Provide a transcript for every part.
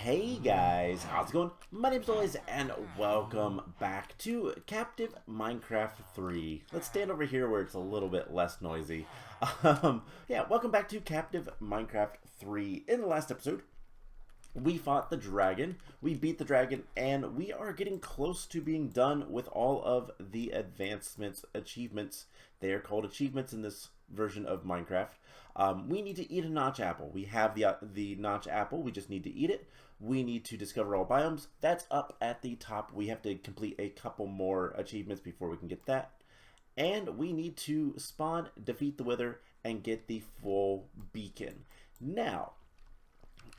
Hey guys, how's it going? My name's Lois and welcome back to Captive Minecraft 3. Let's stand over here where it's a little bit less noisy. Welcome back to Captive Minecraft 3. In the last episode, we fought the dragon, we beat the dragon, and we are getting close to being done with all of the advancements, achievements. They are called achievements in this version of Minecraft. We need to eat a notch apple. We have the notch apple, we just need to eat it. We need to discover all biomes. That's up at the top. We have to complete a couple more achievements before we can get that. And we need to spawn, defeat the wither, and get the full beacon. Now,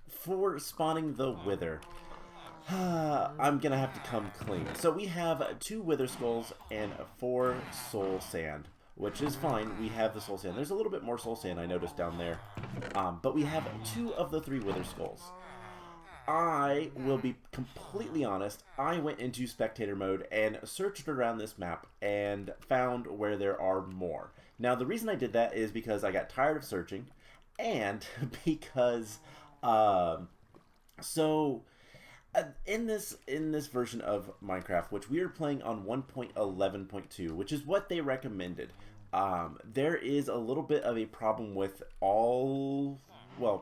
for spawning the wither, I'm gonna have to come clean. So we have 2 wither skulls and 4 soul sand, which is fine. We have the soul sand. There's a little bit more soul sand I noticed down there, but we have 2 of the 3 wither skulls. I will be completely honest, I went into spectator mode and searched around this map and found where there are more. Now the reason I did that is because I got tired of searching, and because in this version of Minecraft, which we are playing on 1.11.2, which is what they recommended, there is a little bit of a problem with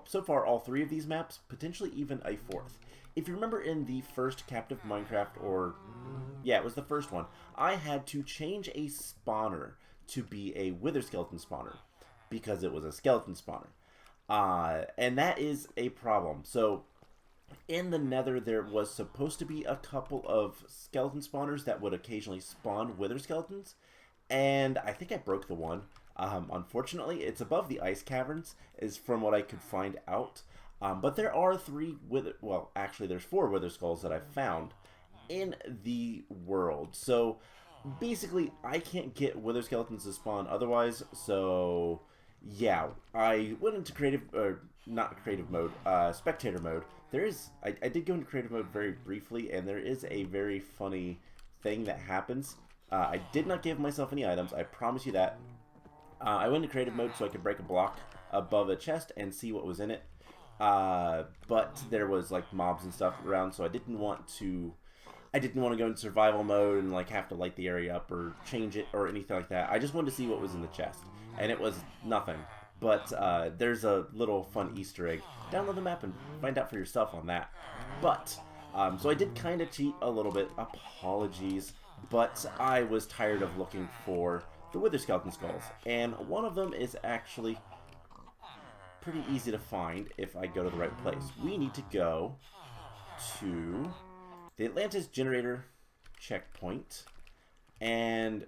so far all 3 of these maps, potentially even a 4th. If you remember in the first Captive Minecraft, it was the first one, I had to change a spawner to be a wither skeleton spawner because it was a skeleton spawner. And that is a problem. So in the nether there was supposed to be a couple of skeleton spawners that would occasionally spawn wither skeletons, and I think I broke the one. Unfortunately, it's above the ice caverns, is from what I could find out. But there are 3 there's 4 wither skulls that I've found in the world. So basically, I can't get wither skeletons to spawn otherwise. So yeah, I went into spectator mode. I did go into creative mode very briefly, and there is a very funny thing that happens. I did not give myself any items, I promise you that. I went into creative mode so I could break a block above a chest and see what was in it. But there was like mobs and stuff around, so I didn't want to go into survival mode and like have to light the area up or change it or anything like that. I just wanted to see what was in the chest, and it was nothing. But there's a little fun Easter egg. Download the map and find out for yourself on that. But so I did kind of cheat a little bit. Apologies, but I was tired of looking for the wither skeleton skulls, and one of them is actually pretty easy to find if I go to the right place. We need to go to the Atlantis generator checkpoint and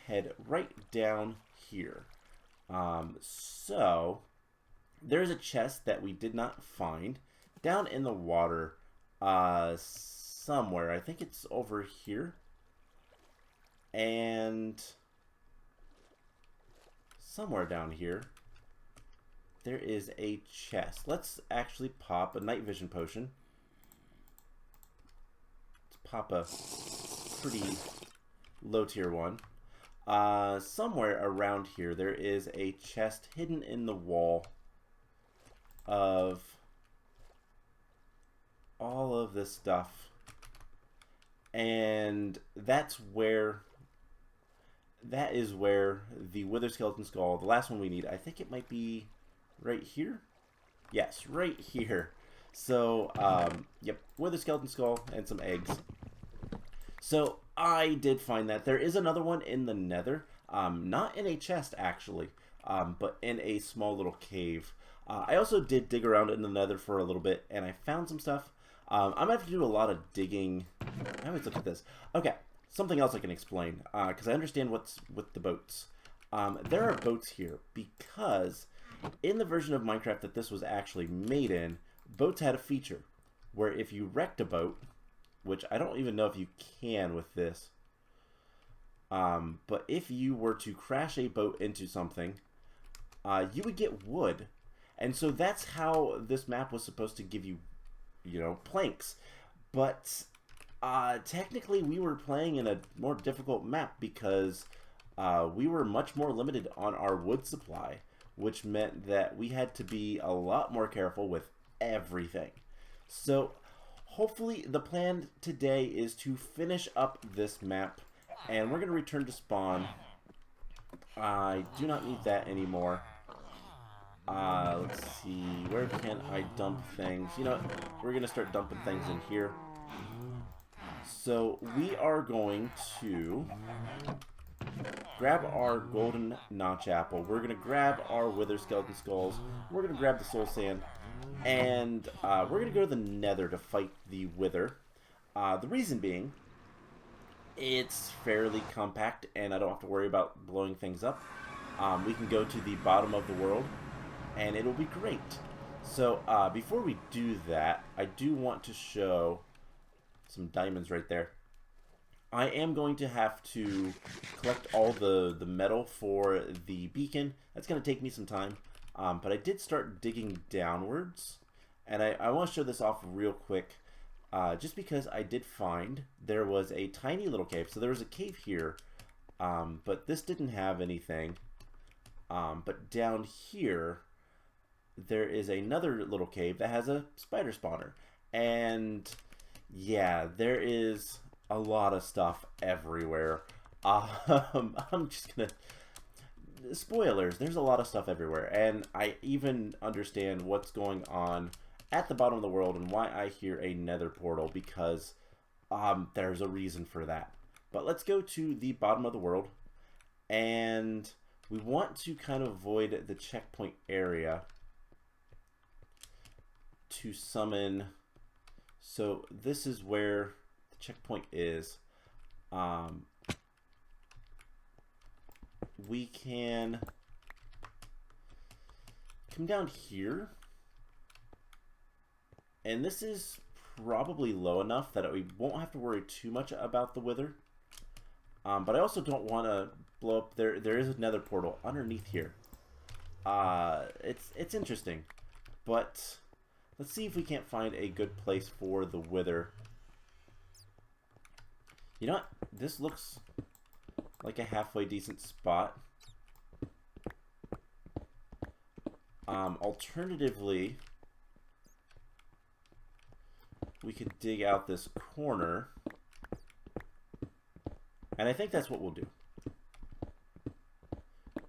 head right down here. So there's a chest that we did not find down in the water somewhere. I think it's over here, and somewhere down here there is a chest. Let's actually pop a night vision potion. Let's pop a pretty low tier one. Somewhere around here there is a chest hidden in the wall of all of this stuff, and that is where the wither skeleton skull, the last one we need, I think it might be right here. Yes, right here. So yep, wither skeleton skull and some eggs. So I did find that there is another one in the nether, not in a chest actually, but in a small little cave. I also did dig around in the nether for a little bit, and I found some stuff. I'm gonna have to do a lot of digging. I always look at this. Okay, something else I can explain, because I understand what's with the boats. There are boats here because in the version of Minecraft that this was actually made in, boats had a feature where if you wrecked a boat, which I don't even know if you can with this, but if you were to crash a boat into something, you would get wood. And so that's how this map was supposed to give you, planks. But technically we were playing in a more difficult map because we were much more limited on our wood supply, which meant that we had to be a lot more careful with everything. So hopefully the plan today is to finish up this map, and we're going to return to spawn. I do not need that anymore. Let's see, where can I dump things? You know, we're going to start dumping things in here. So we are going to grab our golden notch apple. We're going to grab our wither skeleton skulls. We're going to grab the soul sand. And we're going to go to the nether to fight the wither. The reason being, it's fairly compact and I don't have to worry about blowing things up. We can go to the bottom of the world and it'll be great. So before we do that, I do want to show some diamonds right there. I am going to have to collect all the metal for the beacon. That's going to take me some time. But I did start digging downwards. And I want to show this off real quick. Just because I did find there was a tiny little cave. So there was a cave here. But this didn't have anything. But down here, there is another little cave that has a spider spawner. And yeah, there is a lot of stuff everywhere. I'm just gonna... Spoilers, there's a lot of stuff everywhere. And I even understand what's going on at the bottom of the world and why I hear a nether portal, because there's a reason for that. But let's go to the bottom of the world. And we want to kind of avoid the checkpoint area to summon. So this is where the checkpoint is. We can come down here. And this is probably low enough that we won't have to worry too much about the wither. But I also don't want to blow up. There is another portal underneath here. It's interesting. But let's see if we can't find a good place for the wither. You know what? This looks like a halfway decent spot. Alternatively, we could dig out this corner. And I think that's what we'll do.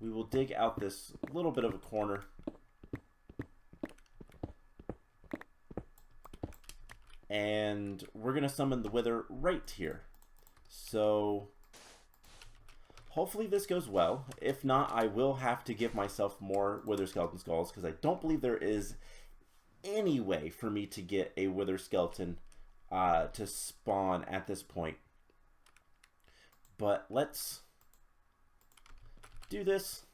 We will dig out this little bit of a corner. And we're going to summon the wither right here. So hopefully this goes well. If not, I will have to give myself more wither skeleton skulls, because I don't believe there is any way for me to get a wither skeleton to spawn at this point. But let's do this.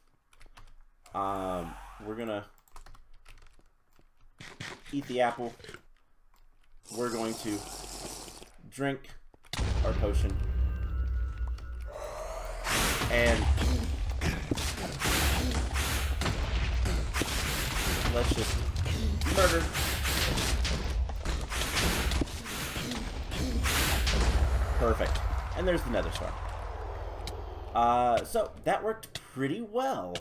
We're gonna eat the apple. We're going to drink our potion. And let's just murder. Perfect. And there's the nether star. So that worked pretty well.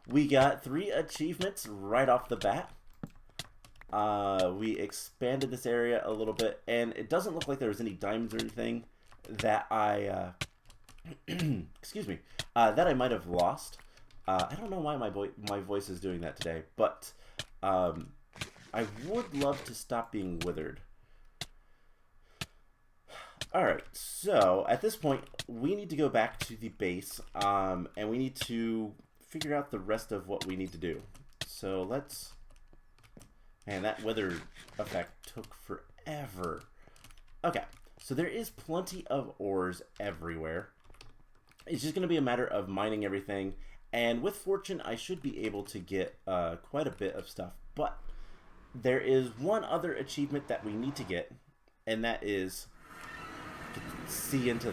We got 3 achievements right off the bat. We expanded this area a little bit, and it doesn't look like there was any diamonds or anything that I excuse me, that I might have lost. I don't know why my voice is doing that today, but I would love to stop being withered. Alright, so at this point, we need to go back to the base, and we need to figure out the rest of what we need to do. So let's... Man, that wither effect took forever. Okay, so there is plenty of ores everywhere. It's just going to be a matter of mining everything, and with fortune, I should be able to get quite a bit of stuff. But there is one other achievement that we need to get, and that is to see into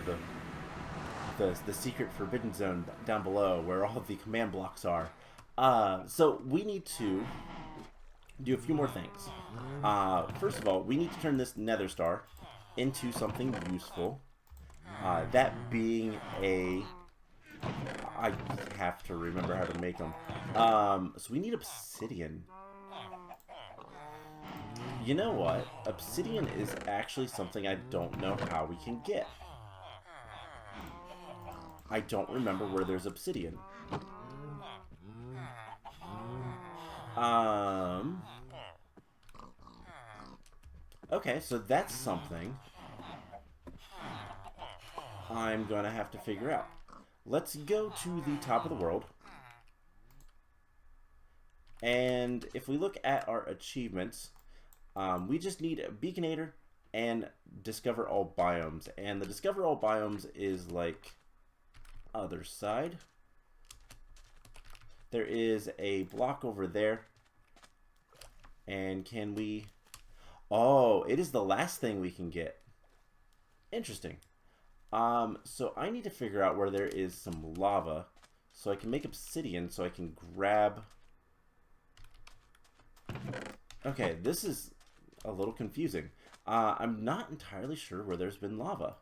the secret forbidden zone down below, where all the command blocks are. So we need to do a few more things. First of all, we need to turn this nether star into something useful. That being a... I have to remember how to make them. So we need obsidian. You know what? Obsidian is actually something I don't know how we can get. I don't remember where there's obsidian. Okay, so that's something I'm gonna have to figure out. Let's go to the top of the world. And if we look at our achievements, we just need a Beaconator and discover all biomes. And the discover all biomes is like other side. There is a block over there. And can we... Oh, it is the last thing we can get. Interesting. So I need to figure out where there is some lava so I can make obsidian so I can grab... Okay, this is a little confusing. I'm not entirely sure where there's been lava.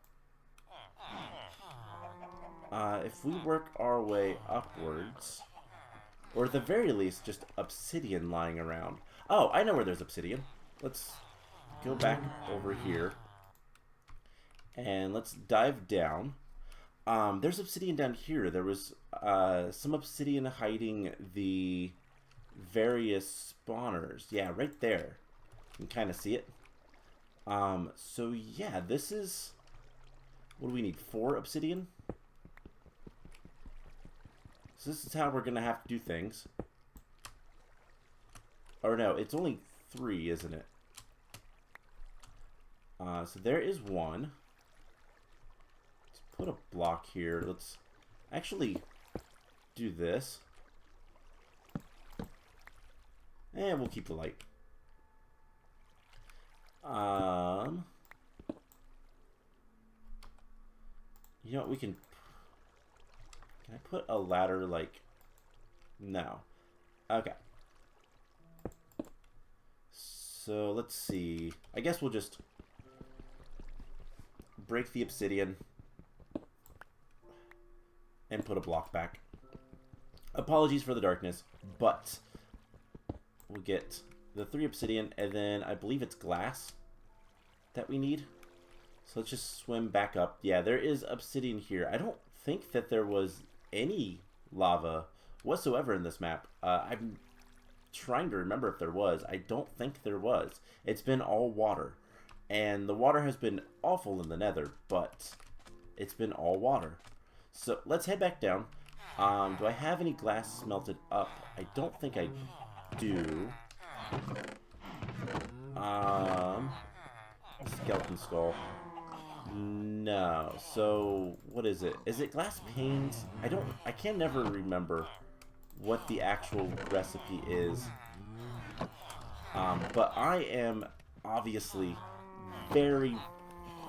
If we work our way upwards, or at the very least, just obsidian lying around. Oh, I know where there's obsidian. Let's go back over here. And let's dive down. There's obsidian down here. There was some obsidian hiding the various spawners. Yeah, right there. You can kind of see it. So yeah, this is... What do we need? 4 obsidian? So this is how we're going to have to do things. Or no, it's only 3, isn't it? So there is 1. Let's put a block here. Let's actually do this. And we'll keep the light. You know what, we can I put a ladder, like... No. Okay. So, let's see. I guess we'll just break the obsidian and put a block back. Apologies for the darkness, but we'll get the 3 obsidian, and then I believe it's glass that we need. So let's just swim back up. Yeah, there is obsidian here. I don't think that there was any lava whatsoever in this map. I'm trying to remember if there was. I don't think there was. It's been all water. And the water has been awful in the nether, but it's been all water. So let's head back down. Do I have any glass smelted up? I don't think I do. Skeleton skull. No. So what is it? Is it glass panes? I can never remember what the actual recipe is. But I am obviously very,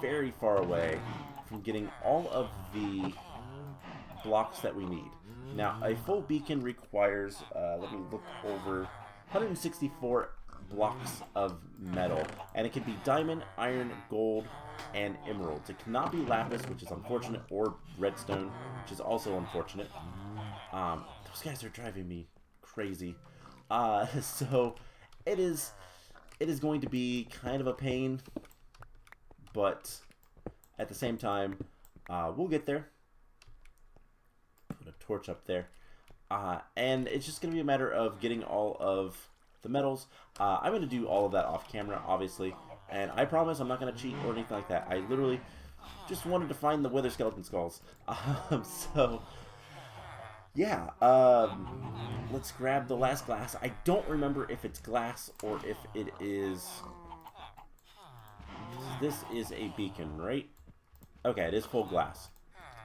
very far away from getting all of the blocks that we need. Now, a full beacon requires, let me look over, 164 blocks of metal. And it can be diamond, iron, gold, and emeralds. It cannot be lapis, which is unfortunate, or redstone, which is also unfortunate. Those guys are driving me crazy. So it is going to be kind of a pain, but at the same time, we'll get there. Put a torch up there. And it's just going to be a matter of getting all of the metals. I'm going to do all of that off camera, obviously. And I promise I'm not going to cheat or anything like that. I literally just wanted to find the wither skeleton skulls. So, yeah. Let's grab the last glass. I don't remember if it's glass or if it is... This is a beacon, right? Okay, it is full glass.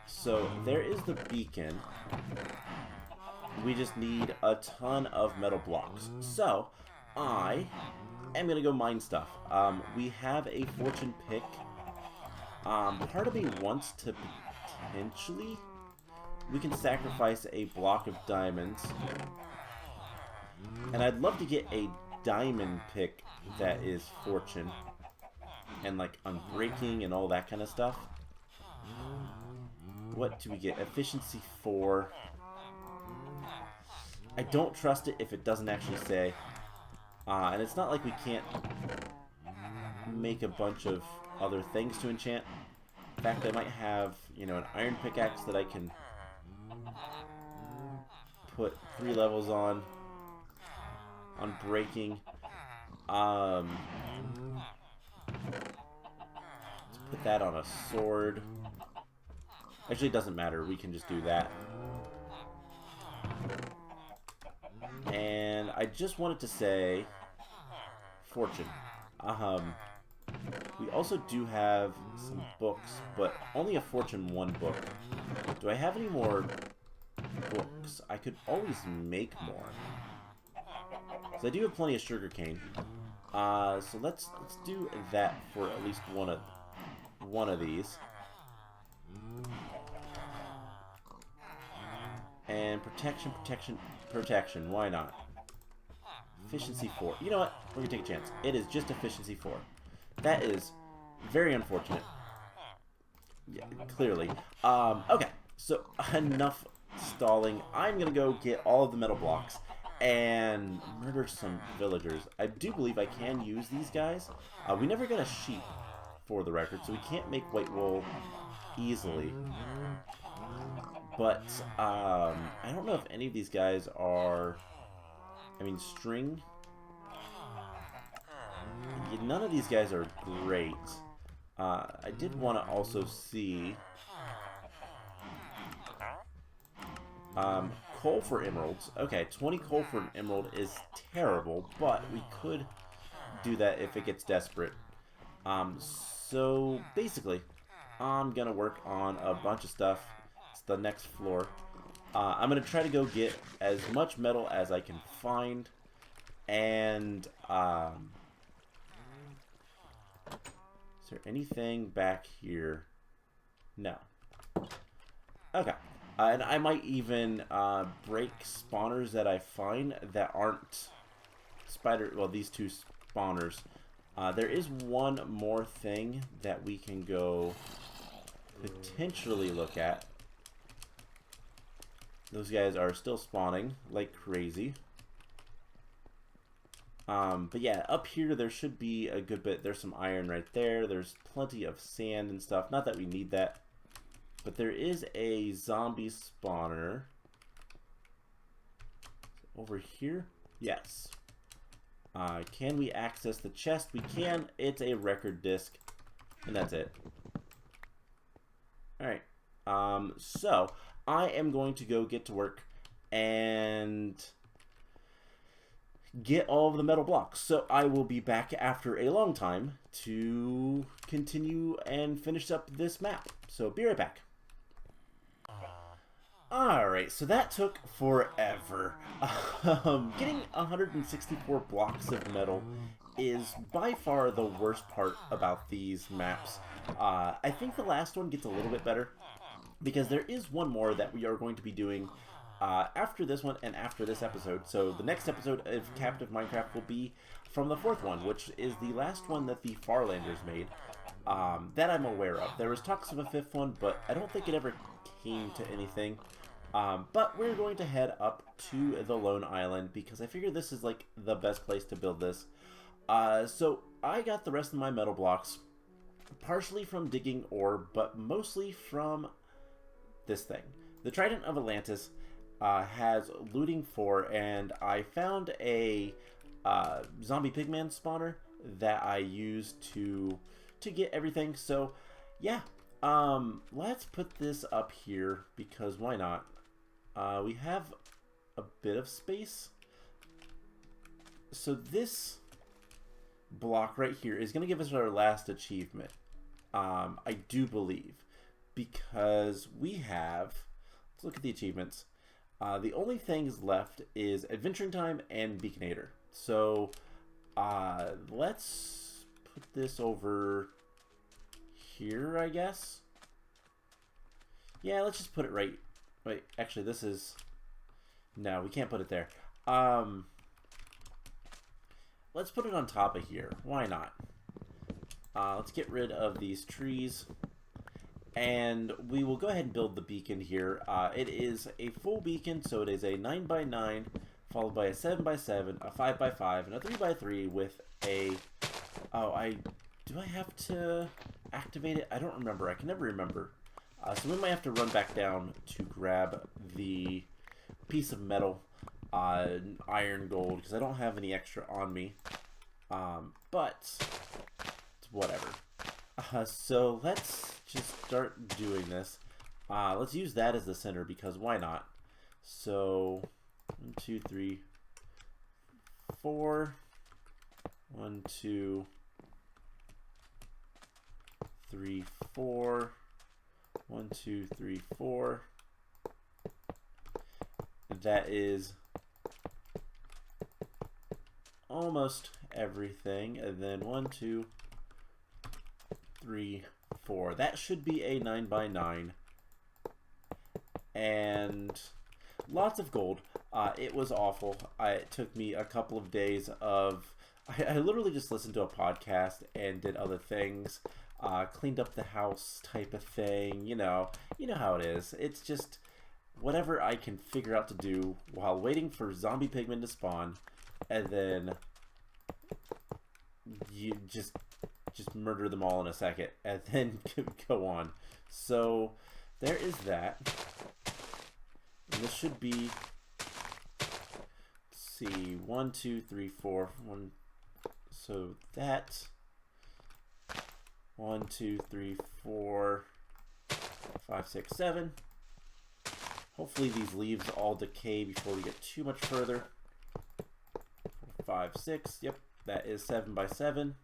So, there is the beacon. We just need a ton of metal blocks. So, I am going to go mine stuff. We have a fortune pick. Part of me wants to potentially... We can sacrifice a block of diamonds. And I'd love to get a diamond pick that is fortune. And like unbreaking and all that kind of stuff. What do we get? Efficiency 4. I don't trust it if it doesn't actually say. And it's not like we can't make a bunch of other things to enchant. In fact, I might have, you know, an iron pickaxe that I can put 3 levels on breaking. Let's put that on a sword. Actually, it doesn't matter. We can just do that. And I just wanted to say, fortune. We also do have some books, but only a fortune 1 book. Do I have any more books? I could always make more. So I do have plenty of sugarcane. So let's do that for at least one of these. And protection. Why not? Efficiency 4. You know what? We're gonna take a chance. It is just efficiency 4. That is very unfortunate. Yeah, clearly. Okay. So enough stalling. I'm gonna go get all of the metal blocks and murder some villagers. I do believe I can use these guys. We never got a sheep, for the record, so we can't make white wool easily. But I don't know if any of these guys are... I mean, string. None of these guys are great. I did want to also see... coal for emeralds. Okay, 20 coal for an emerald is terrible, but we could do that if it gets desperate. So basically, I'm gonna work on a bunch of stuff. It's the next floor. I'm gonna try to go get as much metal as I can find, and is there anything back here? No. Okay. And I might even break spawners that I find that aren't spider... Well, these 2 spawners. There is one more thing that we can go potentially look at. Those guys are still spawning like crazy. But yeah, up here there should be a good bit. There's some iron right there. There's plenty of sand and stuff. Not that we need that. But there is a zombie spawner over here. Yes. Can we access the chest? We can. It's a record disc, and that's it. All right. So I am going to go get to work and get all of the metal blocks. So I will be back after a long time to continue and finish up this map. So be right back. Alright, so that took forever. Getting 164 blocks of metal is by far the worst part about these maps. I think the last one gets a little bit better, because there is one more that we are going to be doing after this one and after this episode. So the next episode of Captive Minecraft will be from the 4th one, which is the last one that the Farlanders made, that I'm aware of. There was talks of a 5th one, but I don't think it ever came to anything. But we're going to head up to the Lone Island because I figure this is like the best place to build this. So I got the rest of my metal blocks partially from digging ore, but mostly from this thing. The Trident of Atlantis has looting 4, and I found a zombie pigman spawner that I used to get everything. So yeah, let's put this up here because why not? We have a bit of space. So this block right here is going to give us our last achievement. I do believe, because we have, let's look at the achievements. The only things left is Adventuring Time and Beaconator. So let's put this over here, I guess. Yeah, let's just put it right. Wait, actually, this is... No, we can't put it there. Let's put it on top of here. Why not? Let's get rid of these trees. And we will go ahead and build the beacon here. It is a full beacon, so it is a 9x9, followed by a 7x7, a 5x5, and a 3x3 with a... Oh, I do I have to activate it? I don't remember. I can never remember. So we might have to run back down to grab the piece of metal, iron, gold, because I don't have any extra on me. But it's whatever. So let's just start doing this. Let's use that as the center because why not? So 1, 2, 3, 4. 1, 2, 3, 4. 1, 2, 3, 4. That is almost everything. And then 1, 2, 3, 4. That should be a 9 by 9. And lots of gold. It was awful. It took me a couple of days of... I literally just listened to a podcast and did other things. Cleaned up the house type of thing. You know how it is. It's just whatever I can figure out to do while waiting for zombie pigmen to spawn. And then you just murder them all in a second. And then go on. So there is that. And this should be, let's see, 1, 2, 3, 4, 1. So that 1, 2, 3, 4, 5, 6, 7. Hopefully these leaves all decay before we get too much further. 4, 5, 6. Yep, that is 7 by 7.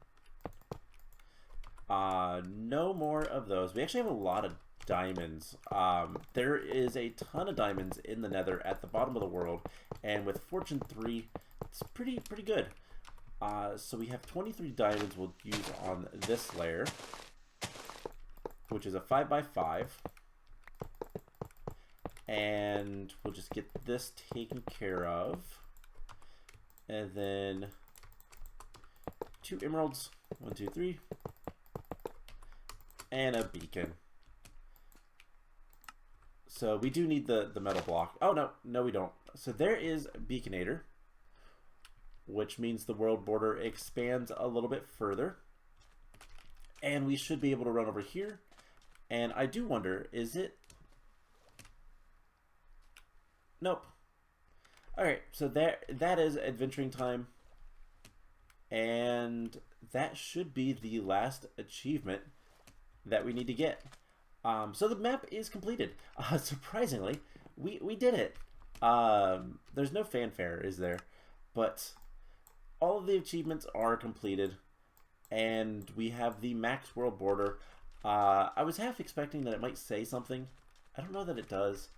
No more of those. We actually have a lot of diamonds. There is a ton of diamonds in the nether at the bottom of the world, and with fortune 3 it's pretty good. So we have 23 diamonds we'll use on this layer, which is a 5 by 5, and we'll just get this taken care of, and then 2 emeralds, 1, 2, 3, and a beacon. So we do need the metal block. Oh, no, we don't. So there is Beaconator, which means the world border expands a little bit further. And we should be able to run over here. And I do wonder, is it... Nope. Alright, so that is adventuring time. And that should be the last achievement that we need to get. So the map is completed. Surprisingly, we did it. There's no fanfare, is there? But all of the achievements are completed, and we have the max world border. I was half expecting that it might say something. I don't know that it does.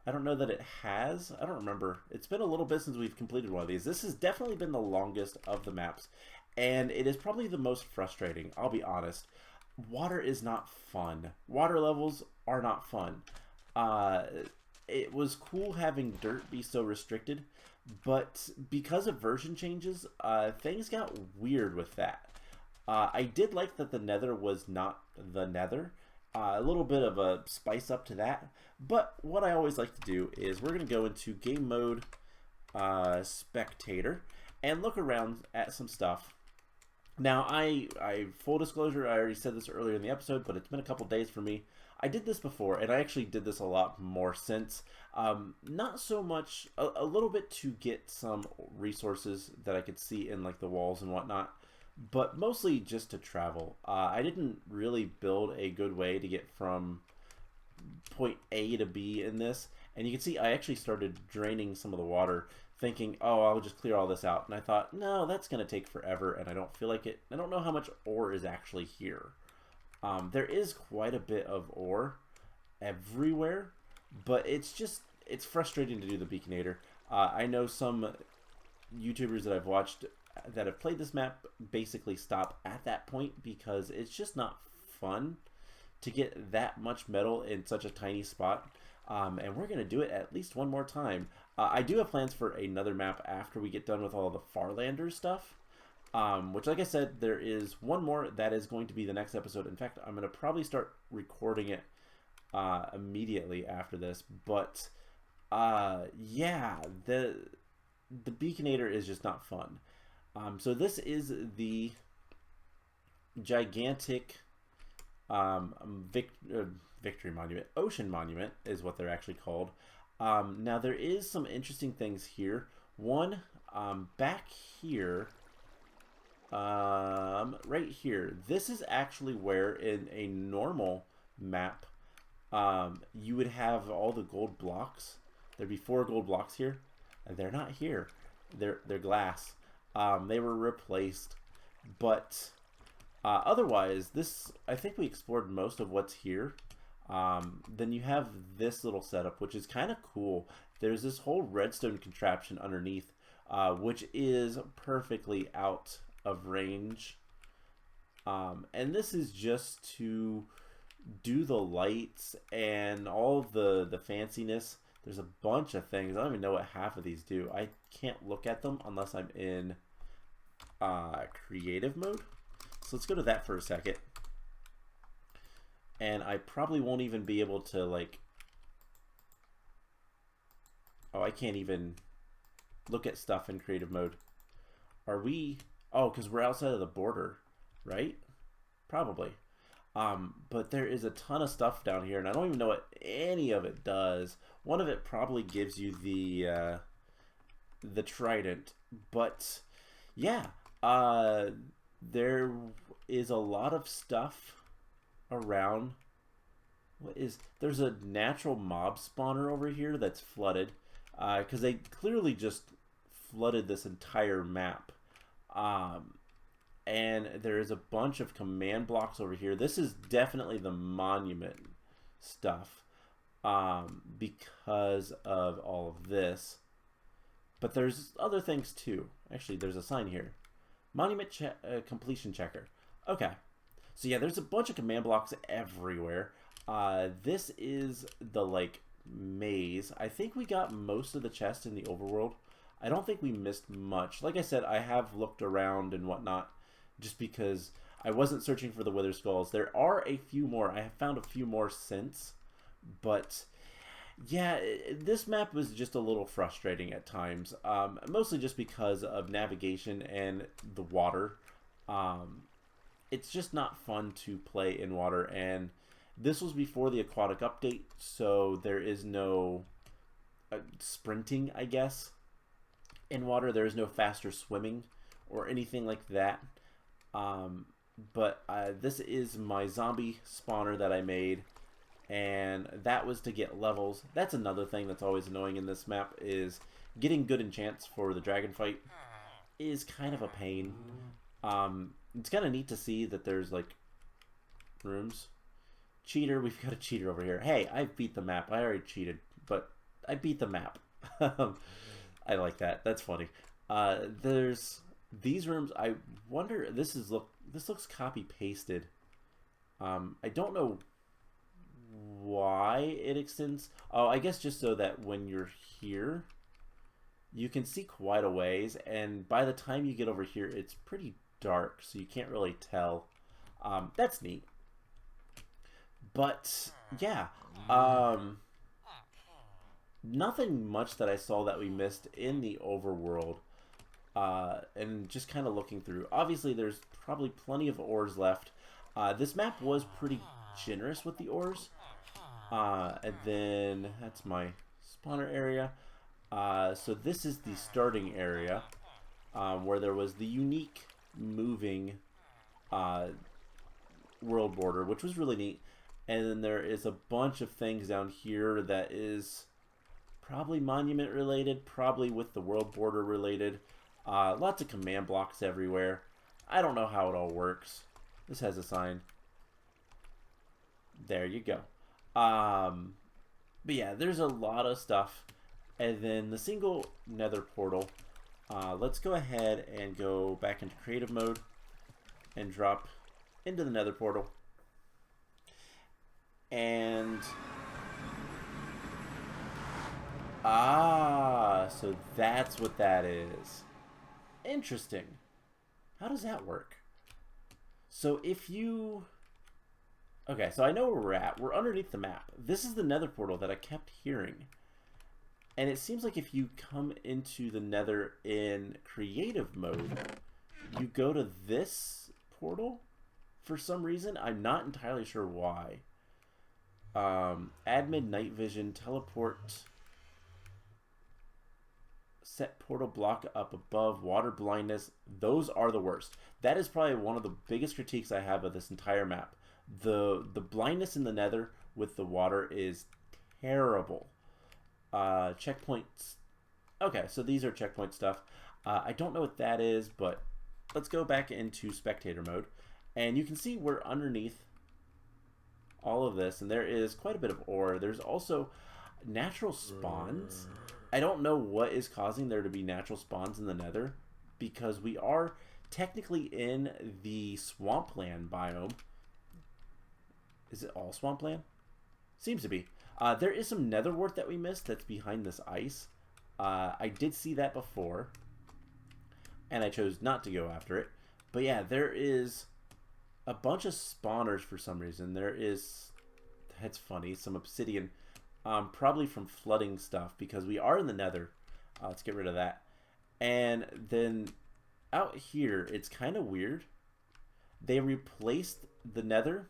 I don't know that it has. I don't remember. It's been a little bit since we've completed one of these. This has definitely been the longest of the maps, and it is probably the most frustrating, I'll be honest. Water is not fun. Water levels are not fun. It was cool having dirt be so restricted, but because of version changes, things got weird with that. I did like that the nether was not the nether. A little bit of a spice up to that. But what I always like to do is we're going to go into game mode spectator and look around at some stuff. Now, I full disclosure, I already said this earlier in the episode, but it's been a couple days for me. I did this before, and I actually did this a lot more since. Not so much, a little bit to get some resources that I could see in like the walls and whatnot, but mostly just to travel. I didn't really build a good way to get from point A to B in this, and you can see I actually started draining some of the water, thinking, oh, I'll just clear all this out. And I thought, no, that's going to take forever, and I don't feel like it. I don't know how much ore is actually here. There is quite a bit of ore everywhere, but it's frustrating to do the Beaconator. I know some YouTubers that I've watched that have played this map basically stop at that point because it's just not fun to get that much metal in such a tiny spot. And we're going to do it at least one more time. I do have plans for another map after we get done with all the Farlanders stuff. Which, like I said, there is one more that is going to be the next episode. In fact, I'm going to probably start recording it immediately after this. But, yeah, the Beaconator is just not fun. So this is the gigantic victory monument. Ocean monument is what they're actually called. Now there is some interesting things here. One, back here, right here, this is actually where in a normal map you would have all the gold blocks. There'd be 4 gold blocks here, and they're not here. They're glass. They were replaced, but otherwise, this, I think we explored most of what's here. Then you have this little setup, which is kind of cool. There's this whole redstone contraption underneath, which is perfectly out of range. And this is just to do the lights and all the fanciness. There's a bunch of things. I don't even know what half of these do. I can't look at them unless I'm in creative mode. So let's go to that for a second. And I probably won't even be able to, like... Oh, I can't even look at stuff in creative mode. Are we... Oh, because we're outside of the border, right? Probably. But there is a ton of stuff down here, and I don't even know what any of it does. One of it probably gives you the trident, but yeah, there is a lot of stuff around. There's a natural mob spawner over here that's flooded, because they clearly just flooded this entire map. And there is a bunch of command blocks over here. This is definitely the monument stuff, because of all of this. But there's other things too. Actually, there's a sign here. Monument completion checker. Okay. So yeah, there's a bunch of command blocks everywhere. This is the, like, maze. I think we got most of the chests in the overworld. I don't think we missed much. Like I said, I have looked around and whatnot, just because I wasn't searching for the Wither Skulls. There are a few more. I have found a few more since. But yeah, this map was just a little frustrating at times. Mostly just because of navigation and the water. It's just not fun to play in water. And this was before the aquatic update, so there is no sprinting, I guess. In water, there is no faster swimming or anything like that. But this is my zombie spawner that I made, and that was to get levels. That's another thing that's always annoying in this map, is getting good enchants for the dragon fight is kind of a pain. It's kind of neat to see that there's, like, rooms. Cheater, we've got a cheater over here. Hey, I beat the map. I already cheated, but I beat the map. I like that. That's funny. There's these rooms. I wonder. This looks copy pasted. I don't know why it extends. Oh, I guess just so that when you're here, you can see quite a ways, and by the time you get over here, it's pretty dark, so you can't really tell. That's neat. But yeah. Nothing much that I saw that we missed in the overworld, and just kind of looking through. Obviously, there's probably plenty of ores left. This map was pretty generous with the ores. And then that's my spawner area. So this is the starting area, where there was the unique moving world border, which was really neat. And then there is a bunch of things down here that is probably monument related, probably with the world border related. Lots of command blocks everywhere. I don't know how it all works. This has a sign. There you go. But yeah, there's a lot of stuff. And then the single nether portal. Let's go ahead and go back into creative mode and drop into the nether portal. And so that's what that is. Interesting. How does that work? So if you... Okay, so I know where we're at. We're underneath the map. This is the nether portal that I kept hearing. And it seems like if you come into the nether in creative mode, you go to this portal. for some reason. I'm not entirely sure why. Admin night vision, teleport, set portal block up above, water blindness. Those are the worst. That is probably one of the biggest critiques I have of this entire map. The blindness in the nether with the water is terrible. Checkpoints. Okay, so these are checkpoint stuff. I don't know what that is, but let's go back into spectator mode. And you can see we're underneath all of this, and there is quite a bit of ore. There's also natural spawns. I don't know what is causing there to be natural spawns in the nether, because we are technically in the swampland biome. Is it all swampland? Seems to be. There is some nether wart that we missed that's behind this ice. I did see that before, and I chose not to go after it. But yeah, there is a bunch of spawners for some reason. There is, that's funny, some obsidian, probably from flooding stuff, because we are in the nether. Let's get rid of that. And then out here, it's kind of weird. They replaced the nether,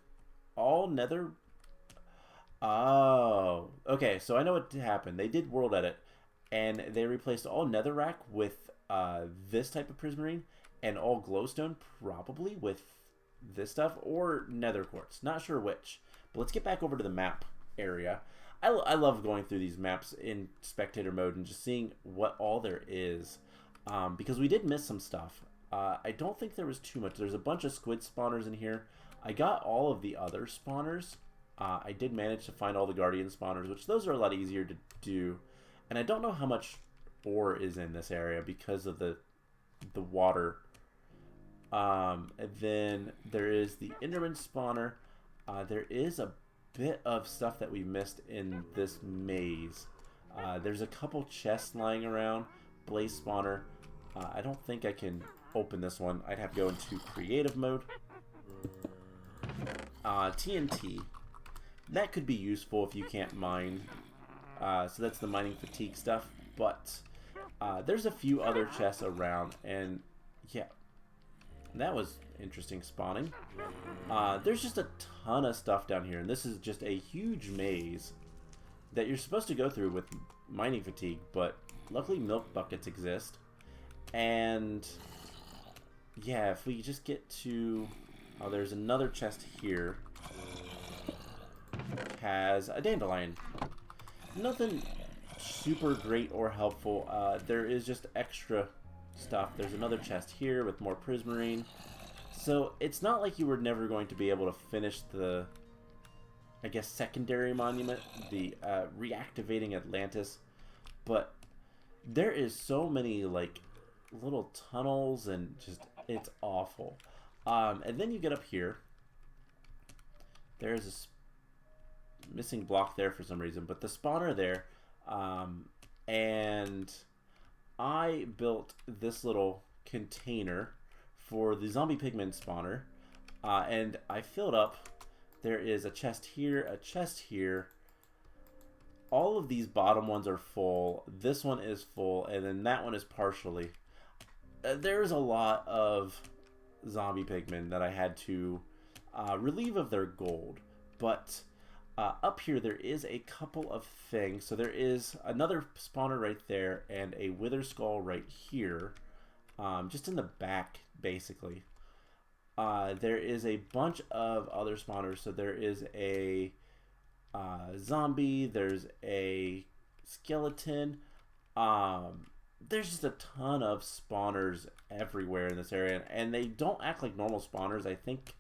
all nether. Oh, okay, so I know what happened. They did world edit, and they replaced all netherrack with this type of prismarine, and all glowstone probably with this stuff, or nether quartz. Not sure which. But let's get back over to the map area. I love going through these maps in spectator mode and just seeing what all there is, because we did miss some stuff. I don't think there was too much. There's a bunch of squid spawners in here. I got all of the other spawners. I did manage to find all the guardian spawners, which those are a lot easier to do. And I don't know how much ore is in this area because of the water. And then there is the Enderman spawner. There is a bit of stuff that we missed in this maze. There's a couple chests lying around. Blaze spawner. I don't think I can open this one. I'd have to go into creative mode. TNT. That could be useful if you can't mine. So that's the mining fatigue stuff. But there's a few other chests around, and yeah, that was interesting spawning. There's just a ton of stuff down here, and this is just a huge maze that you're supposed to go through with mining fatigue, but luckily milk buckets exist. And yeah, if we just get to... Oh, there's another chest here. Has a dandelion. Nothing super great or helpful. There is just extra stuff. There's another chest here with more prismarine. So it's not like you were never going to be able to finish the, I guess, secondary monument, the reactivating Atlantis. But there is so many like little tunnels, and just, it's awful. And then you get up here. There's a missing block there for some reason, but the spawner there, and I built this little container for the zombie pigman spawner, and I filled up. There is a chest here, a chest here. All of these bottom ones are full. This one is full, and then that one is partially. There's a lot of zombie pigmen that I had to relieve of their gold, but up here there is a couple of things. So there is another spawner right there and a wither skull right here, just in the back basically. There is a bunch of other spawners. So there is a zombie, there's a skeleton, there's just a ton of spawners everywhere in this area, and they don't act like normal spawners. I think,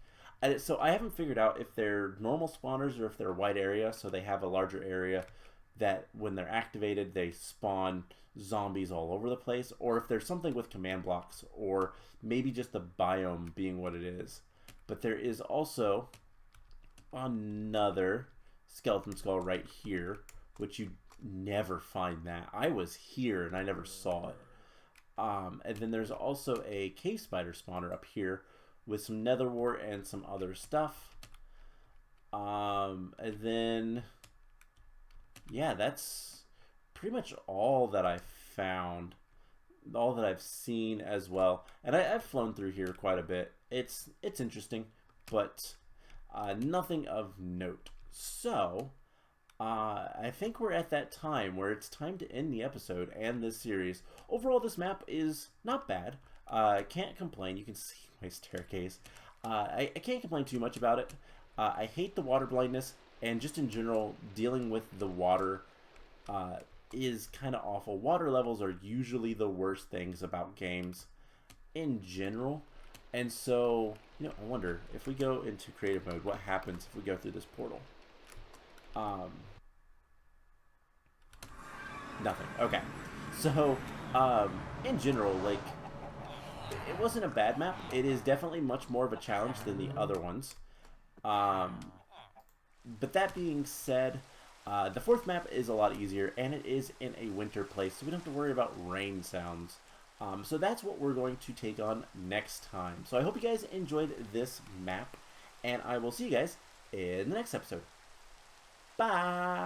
so I haven't figured out if they're normal spawners or if they're a wide area, so they have a larger area that when they're activated they spawn zombies all over the place, or if there's something with command blocks, or maybe just the biome being what it is. But there is also another skeleton skull right here, which you never find that. I was here and I never saw it. And then there's also a cave spider spawner up here with some nether wart and some other stuff. And then yeah, that's pretty much all that I found, all that I've seen as well. And I've flown through here quite a bit. It's interesting. but nothing of note. So, I think we're at that time where it's time to end the episode and this series. Overall, this map is not bad. Can't complain. You can see my staircase. I can't complain too much about it. I hate the water blindness, and just in general, dealing with the water is kind of awful. Water levels are usually the worst things about games in general. And so, you know, I wonder if we go into creative mode, what happens if we go through this portal? Nothing. Okay. So, in general, like, it wasn't a bad map. It is definitely much more of a challenge than the other ones. But that being said, the fourth map is a lot easier, and it is in a winter place, so we don't have to worry about rain sounds. So that's what we're going to take on next time. So I hope you guys enjoyed this map, and I will see you guys in the next episode. Bye!